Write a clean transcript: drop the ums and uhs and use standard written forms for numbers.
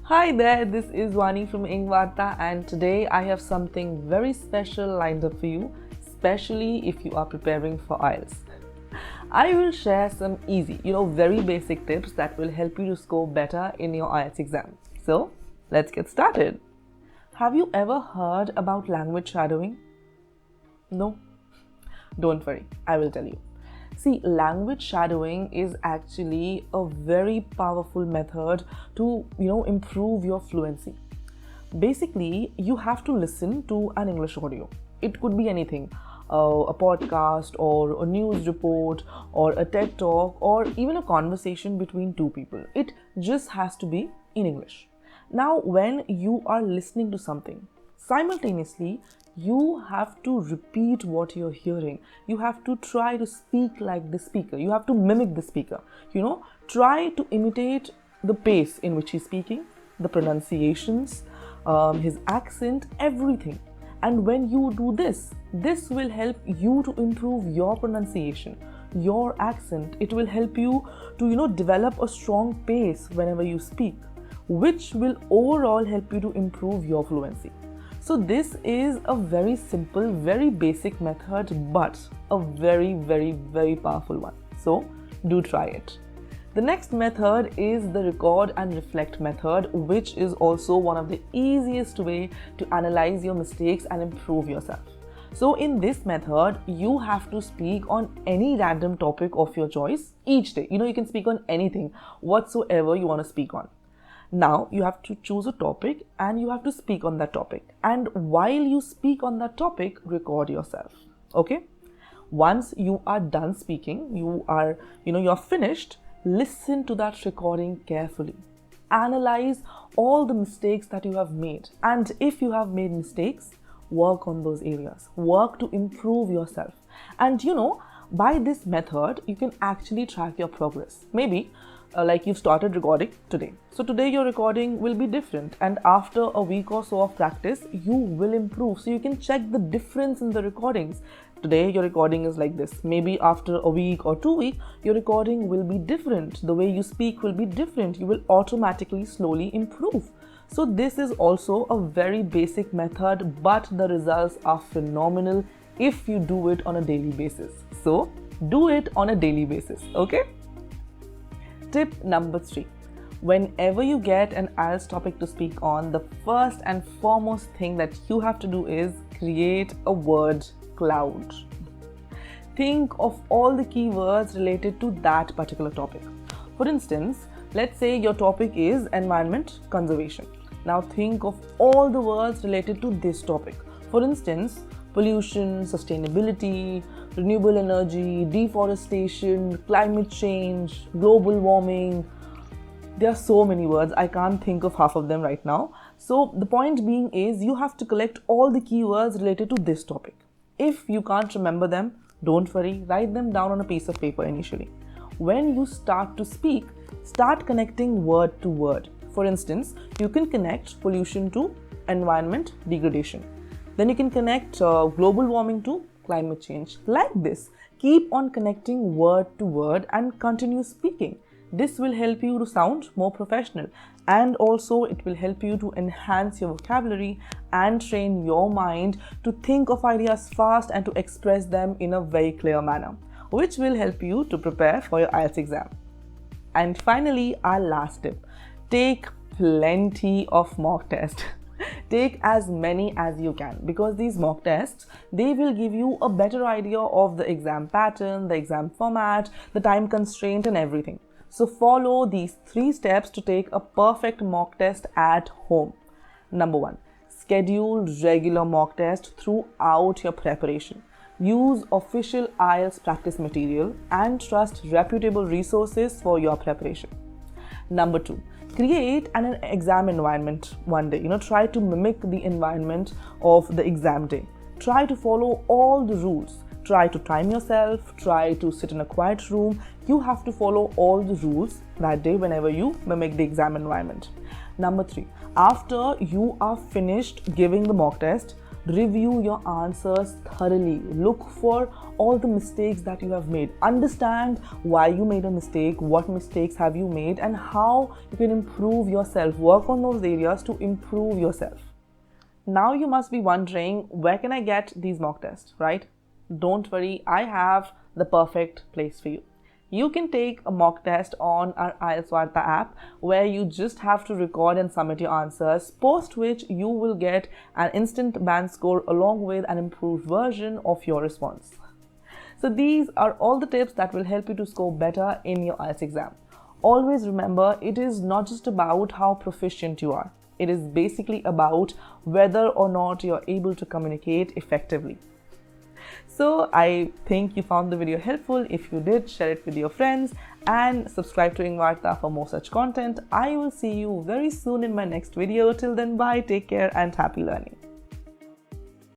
Hi there, this is Vani from EngVarta, and today I have something very special lined up for you, especially if you are preparing for IELTS. I will share some easy, very basic tips that will help you to score better in your IELTS exam. So, let's get started. Have you ever heard about language shadowing? No? Don't worry, I will tell you. See, language shadowing is actually a very powerful method to, improve your fluency. Basically, you have to listen to an English audio. It could be anything, a podcast or a news report or a TED talk or even a conversation between two people. It just has to be in English. Now, when you are listening to something, simultaneously, you have to repeat what you're hearing. You have to try to speak like the speaker. You have to mimic the speaker. Try to imitate the pace in which he's speaking, the pronunciations, his accent, everything. And when you do this will help you to improve your pronunciation, your accent. It will help you to, develop a strong pace whenever you speak, which will overall help you to improve your fluency. So this is a very simple, very basic method, but a very, very, very powerful one. So do try it. The next method is the record and reflect method, which is also one of the easiest way to analyze your mistakes and improve yourself. So in this method, you have to speak on any random topic of your choice each day. You can speak on anything whatsoever you want to speak on. Now you have to choose a topic and you have to speak on that topic. And while you speak on that topic, record yourself. Okay? Once you are done speaking, you're finished, listen to that recording carefully. Analyze all the mistakes that you have made. And if you have made mistakes, work on those areas. Work to improve yourself. And by this method, you can actually track your progress. Maybe like you've started recording today. So today your recording will be different, and after a week or so of practice, you will improve. So you can check the difference in the recordings. Today your recording is like this. Maybe after a week or 2 weeks, your recording will be different. The way you speak will be different. You will automatically slowly improve. So this is also a very basic method, but the results are phenomenal if you do it on a daily basis. So do it on a daily basis, okay? Tip number 3. Whenever you get an IELTS topic to speak on, the first and foremost thing that you have to do is create a word cloud. Think of all the keywords related to that particular topic. For instance, let's say your topic is environment conservation. Now think of all the words related to this topic. For instance, pollution, sustainability, renewable energy, deforestation, climate change, global warming. There are so many words, I can't think of half of them right now. So the point being is you have to collect all the keywords related to this topic. If you can't remember them, don't worry, write them down on a piece of paper initially. When you start to speak, start connecting word to word. For instance, you can connect pollution to environment degradation. Then you can connect global warming to climate change. Like this, keep on connecting word to word and continue speaking. This will help you to sound more professional, and also it will help you to enhance your vocabulary and train your mind to think of ideas fast and to express them in a very clear manner, which will help you to prepare for your IELTS exam. And finally, our last tip. Take plenty of mock tests. Take as many as you can, because these mock tests, they will give you a better idea of the exam pattern, the exam format, the time constraint and everything. So follow these 3 steps to take a perfect mock test at home. Number 1, schedule regular mock tests throughout your preparation. Use official IELTS practice material and trust reputable resources for your preparation. Number 2, create an exam environment one day. Try to mimic the environment of the exam day. Try to follow all the rules. Try to time yourself. Try to sit in a quiet room. You have to follow all the rules that day whenever you mimic the exam environment. Number 3, after you are finished giving the mock test, review your answers thoroughly. Look for all the mistakes that you have made. Understand why you made a mistake, what mistakes have you made, and how you can improve yourself. Work on those areas to improve yourself. Now you must be wondering, where can I get these mock tests, right? Don't worry, I have the perfect place for you. You can take a mock test on our IELTSvarta app, where you just have to record and submit your answers, post which you will get an instant band score along with an improved version of your response. So these are all the tips that will help you to score better in your IELTS exam. Always remember, it is not just about how proficient you are. It is basically about whether or not you're able to communicate effectively. So I think you found the video helpful. If you did, share it with your friends and subscribe to EngVarta for more such content. I will see you very soon in my next video. Till then, bye, take care and happy learning.